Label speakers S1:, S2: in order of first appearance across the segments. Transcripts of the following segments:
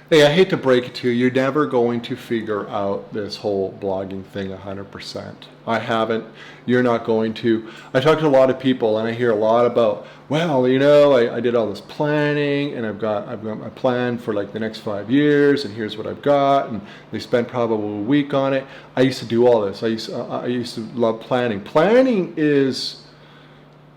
S1: Hey, I hate to break it to you, you're never going to figure out this whole blogging thing 100%. I haven't. You're not going to. I talk to a lot of people and I hear a lot about, well, I did all this planning and I've got my plan for like the next 5 years and here's what I've got, and they spent probably a week on it. I used to do all this. I used to love planning. Planning is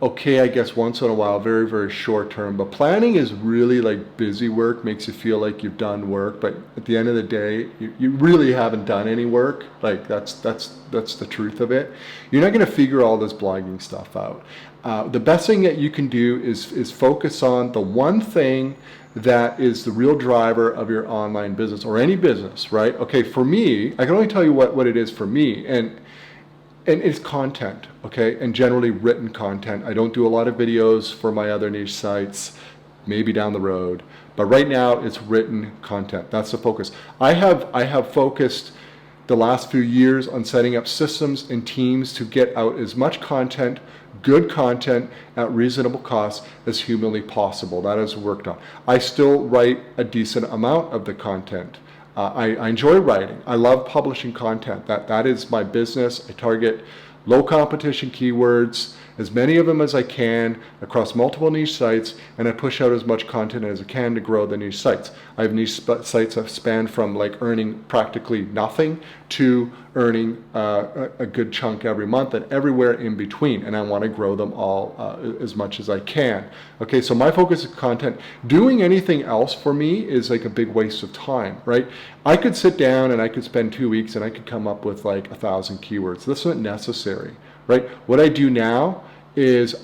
S1: okay, I guess once in a while, very, very short term. But planning is really like busy work, makes you feel like you've done work, but at the end of the day, you really haven't done any work. Like that's the truth of it. You're not going to figure all this blogging stuff out. The best thing that you can do is focus on the one thing that is the real driver of your online business or any business, right? Okay, for me, I can only tell you what it is for me. And it's content, okay, and generally written content. I don't do a lot of videos for my other niche sites, maybe down the road, but right now it's written content. That's the focus. I have focused the last few years on setting up systems and teams to get out as much content, good content at reasonable cost as humanly possible. That is worked on. I still write a decent amount of the content. I enjoy writing. I love publishing content. That is my business. I target low competition keywords, as many of them as I can across multiple niche sites, and I push out as much content as I can to grow the niche sites. I have niche sites that span from like earning practically nothing to earning a good chunk every month and everywhere in between, and I want to grow them all as much as I can. Okay, so my focus is content. Doing anything else for me is like a big waste of time, right? I could sit down and I could spend 2 weeks and I could come up with like 1,000 keywords. That's not necessary, right? What I do now is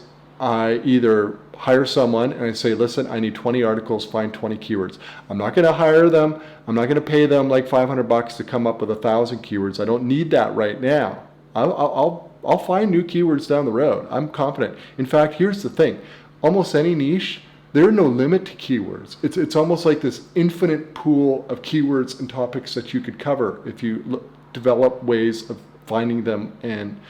S1: I either hire someone and I say, listen, I need 20 articles, find 20 keywords. I'm not going to hire them. I'm not going to pay them like $500 to come up with 1,000 keywords. I don't need that right now. I'll find new keywords down the road. I'm confident. In fact, here's the thing. Almost any niche, there are no limit to keywords. It's almost like this infinite pool of keywords and topics that you could cover if you develop ways of finding them and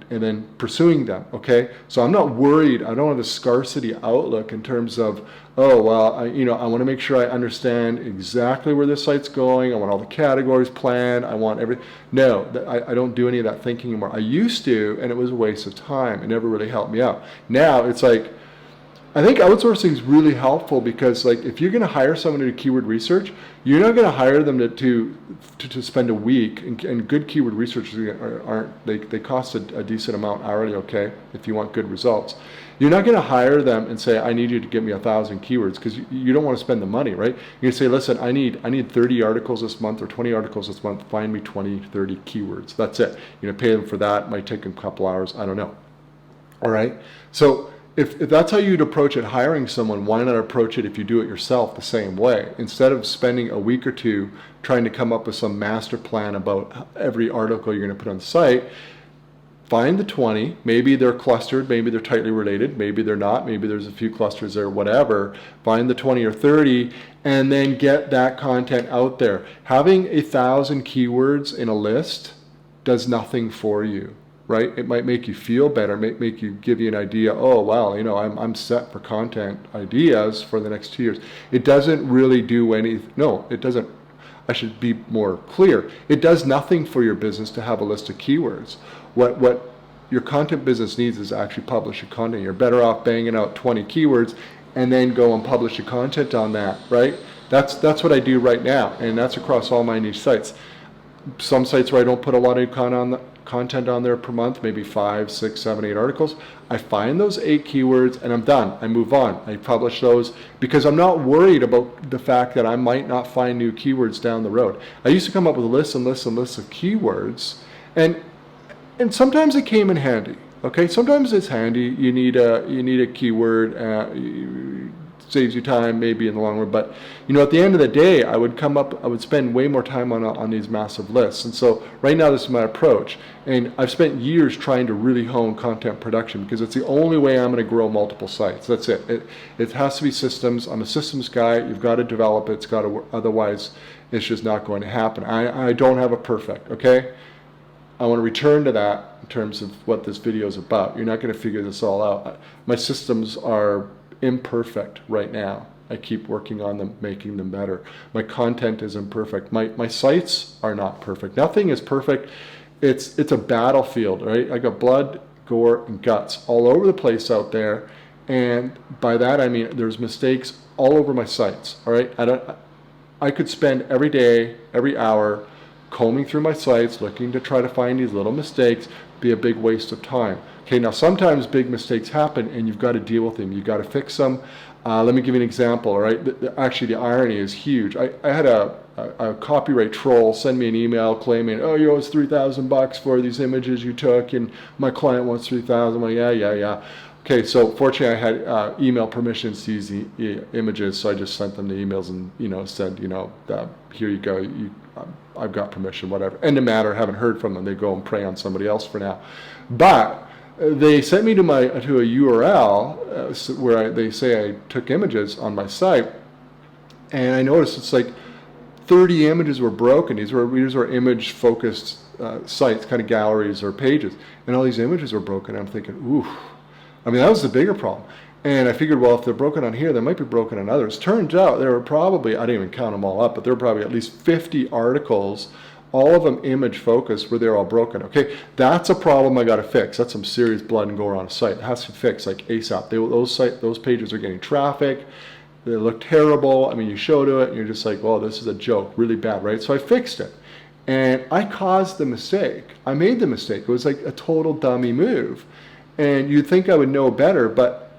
S1: then pursuing them. Okay, so I'm not worried. I don't have a scarcity outlook in terms of, oh well, I want to make sure I understand exactly where this site's going. I want all the categories planned. I want every. No, I don't do any of that thinking anymore. I used to, and it was a waste of time. It never really helped me out. Now it's like, I think outsourcing is really helpful because, like, if you're going to hire someone to do keyword research, you're not going to hire them to spend a week. And good keyword researchers aren't they cost a decent amount hourly, okay, if you want good results. You're not going to hire them and say, I need you to give me 1,000 keywords, because you don't want to spend the money, right? You're going to say, listen, I need 30 articles this month or 20 articles this month. Find me 20, 30 keywords. That's it. You're going to pay them for that. It might take them a couple hours. I don't know. All right. So if that's how you'd approach it, hiring someone, why not approach it if you do it yourself the same way? Instead of spending a week or two trying to come up with some master plan about every article you're going to put on the site, find the 20. Maybe they're clustered, maybe they're tightly related, maybe they're not, maybe there's a few clusters there, whatever. Find the 20 or 30 and then get that content out there. Having 1,000 keywords in a list does nothing for you. Right? It might make you feel better, give you an idea, oh wow, I'm set for content ideas for the next 2 years. It doesn't really do anything. No, it doesn't. I should be more clear. It does nothing for your business to have a list of keywords. What your content business needs is actually publish your content. You're better off banging out 20 keywords and then go and publish your content on that, right? That's what I do right now, and that's across all my niche sites. Some sites where I don't put a lot of content on there per month, maybe 5, 6, 7, 8 articles. I find those 8 keywords and I'm done. I move on. I publish those because I'm not worried about the fact that I might not find new keywords down the road. I used to come up with lists and lists and lists of keywords, and sometimes it came in handy. Okay, sometimes it's handy. You need a keyword. Saves you time maybe in the long run, but at the end of the day, I would spend way more time on these massive lists. And so right now this is my approach, and I've spent years trying to really hone content production because it's the only way I'm going to grow multiple sites. That's it. It has to be systems. I'm a systems guy. You've got to develop it. It's got to work. Otherwise it's just not going to happen. I don't have a perfect, okay? I want to return to that in terms of what this video is about. You're not going to figure this all out. My systems are imperfect right now. I keep working on them, making them better. My content isn't perfect. My sites are not perfect. Nothing is perfect. It's a battlefield, right? I got blood, gore, and guts all over the place out there. And by that I mean there's mistakes all over my sites. All right. I could spend every day, every hour combing through my sites, looking to try to find these little mistakes, be a big waste of time. Okay, now sometimes big mistakes happen and you've got to deal with them. You've got to fix them. Let me give you an example, all right? Actually, the irony is huge. I had a copyright troll send me an email claiming, oh, you owe us $3,000 for these images you took and my client wants $3,000. I'm like, yeah. Okay, so fortunately I had email permissions to use the images, so I just sent them the emails and, said, here you go, I've got permission, whatever. End of matter, haven't heard from them. They go and prey on somebody else for now. But they sent me to a URL where they say I took images on my site, and I noticed it's like 30 images were broken. These were image-focused sites, kind of galleries or pages, and all these images were broken. I'm thinking, ooh. I mean, that was the bigger problem. And I figured, well, if they're broken on here, they might be broken on others. Turns out there were probably, I didn't even count them all up, but there were probably at least 50 articles, all of them image focused, where they're all broken. Okay, that's a problem I got to fix. That's some serious blood and gore on a site. It has to be fixed like ASAP. Those pages are getting traffic. They look terrible. I mean, you show to it and you're just like, well, this is a joke, really bad, right? So I fixed it. And I caused the mistake. I made the mistake. It was like a total dummy move. And you'd think I would know better, but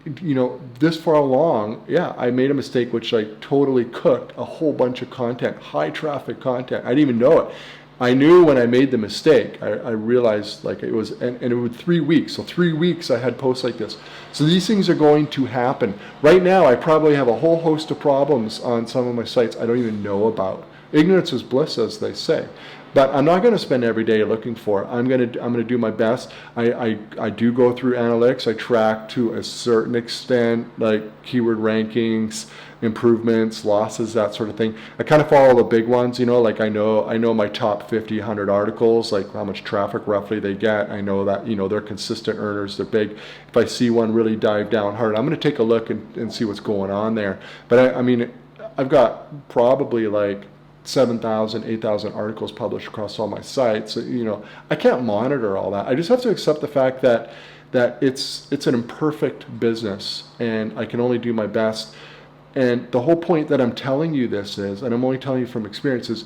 S1: this far along, yeah, I made a mistake which I totally cooked a whole bunch of content, high traffic content. I didn't even know it. I knew when I made the mistake. I realized like it was, and it was 3 weeks. So 3 weeks I had posts like this. So these things are going to happen. Right now, I probably have a whole host of problems on some of my sites I don't even know about. Ignorance is bliss, as they say. But I'm not going to spend every day looking for it. I'm going to do my best. I do go through analytics. I track to a certain extent, like keyword rankings, improvements, losses, that sort of thing. I kind of follow the big ones, like I know my top 50, 100 articles, like how much traffic roughly they get. I know that, they're consistent earners, they're big. If I see one really dive down hard, I'm going to take a look and see what's going on there. But I mean, I've got probably like 7,000, 8,000 articles published across all my sites. I can't monitor all that. I just have to accept the fact that it's an imperfect business, and I can only do my best. And the whole point that I'm telling you this is, and I'm only telling you from experience, is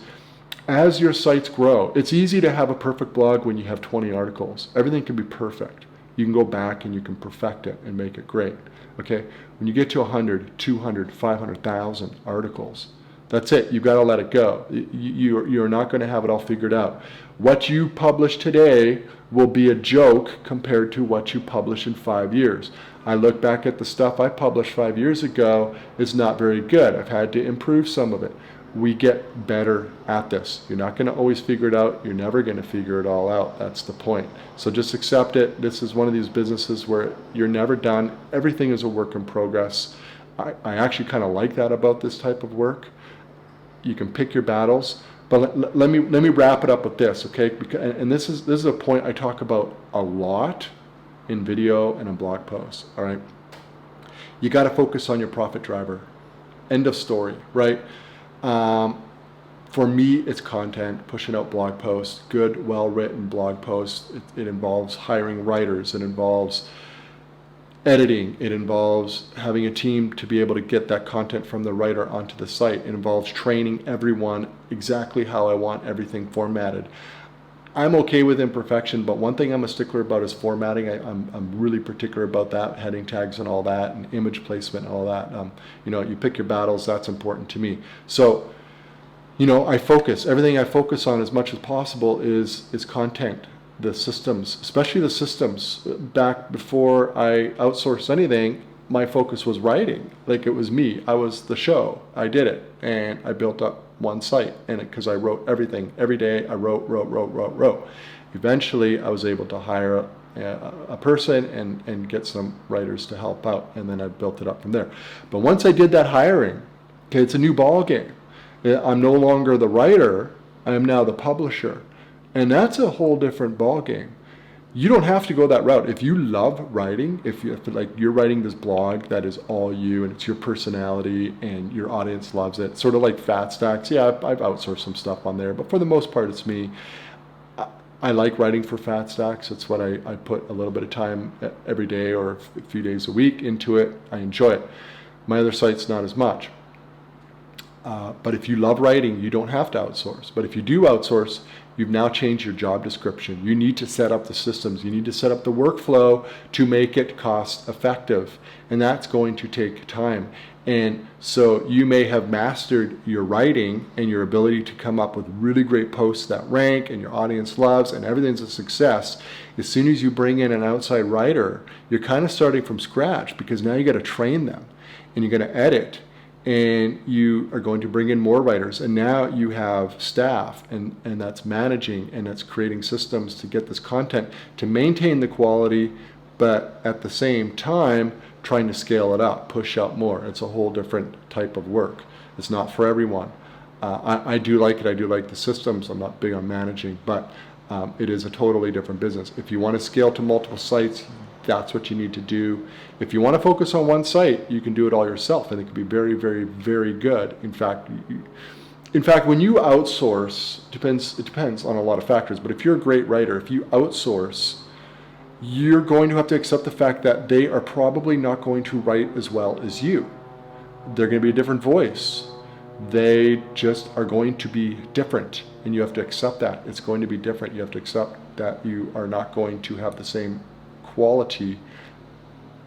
S1: as your sites grow, it's easy to have a perfect blog when you have 20 articles. Everything can be perfect. You can go back and you can perfect it and make it great. Okay? When you get to 100, 200, 500,000 articles, that's it. You've got to let it go. You're not going to have it all figured out. What you publish today will be a joke compared to what you publish in 5 years. I look back at the stuff I published 5 years ago. It's not very good. I've had to improve some of it. We get better at this. You're not going to always figure it out. You're never going to figure it all out. That's the point. So just accept it. This is one of these businesses where you're never done. Everything is a work in progress. I actually kind of like that about this type of work. You can pick your battles, but let me wrap it up with this, okay? And this is a point I talk about a lot in video and in blog posts. All right, you got to focus on your profit driver. End of story, right? For me, it's content, pushing out blog posts, good, well-written blog posts. It involves hiring writers. It involves editing. It involves having a team to be able to get that content from the writer onto the site. It involves training everyone exactly how I want everything formatted. I'm okay with imperfection, but one thing I'm a stickler about is formatting. I'm really particular about that, heading tags and all that, and image placement and all that. You pick your battles. That's important to me. So, everything I focus on as much as possible is content. The systems, especially the systems. Back before I outsourced anything, my focus was writing. Like, it was me. I was the show. I did it, and I built up one site. And because I wrote everything every day, I wrote. Eventually, I was able to hire a person and get some writers to help out, and then I built it up from there. But once I did that hiring, okay, it's a new ball game. I'm no longer the writer. I am now the publisher. And that's a whole different ball game. You don't have to go that route. If you love writing, if like you're writing this blog that is all you and it's your personality and your audience loves it, sort of like Fat Stacks. Yeah, I've outsourced some stuff on there, but for the most part, it's me. I like writing for Fat Stacks. It's what I put a little bit of time every day or a few days a week into it. I enjoy it. My other sites, not as much. But if you love writing, you don't have to outsource. But if you do outsource, you've now changed your job description. You need to set up the systems. You need to set up the workflow to make it cost effective. And that's going to take time. And so you may have mastered your writing and your ability to come up with really great posts that rank and your audience loves and everything's a success. As soon as you bring in an outside writer, you're kind of starting from scratch, because now you got to train them and you're going to edit. And you are going to bring in more writers, and now you have staff, and that's managing, and that's creating systems to get this content to maintain the quality, but at the same time trying to scale it up, push out more. It's a whole different type of work. It's not for everyone. I do like it. I do like the systems. I'm not big on managing, but it is a totally different business. If you want to scale to multiple sites, that's what you need to do. If you want to focus on one site, you can do it all yourself, and it can be very, very, very good. In fact, when you outsource, it depends on a lot of factors, but if you're a great writer, if you outsource, you're going to have to accept the fact that they are probably not going to write as well as you. They're going to be a different voice. They just are going to be different, and you have to accept that. It's going to be different. You have to accept that you are not going to have the same quality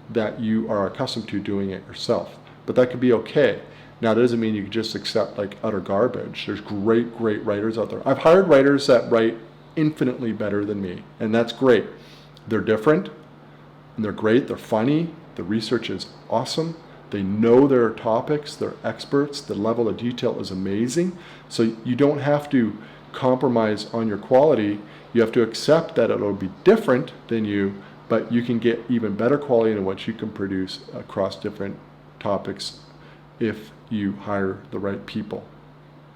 S1: that you are accustomed to doing it yourself. But that could be okay. Now, that doesn't mean you can just accept like utter garbage. There's great, great writers out there. I've hired writers that write infinitely better than me, and that's great. They're different, and they're great. They're funny. The research is awesome. They know their topics. They're experts. The level of detail is amazing. So you don't have to compromise on your quality. You have to accept that it'll be different than you, but you can get even better quality than what you can produce across different topics if you hire the right people.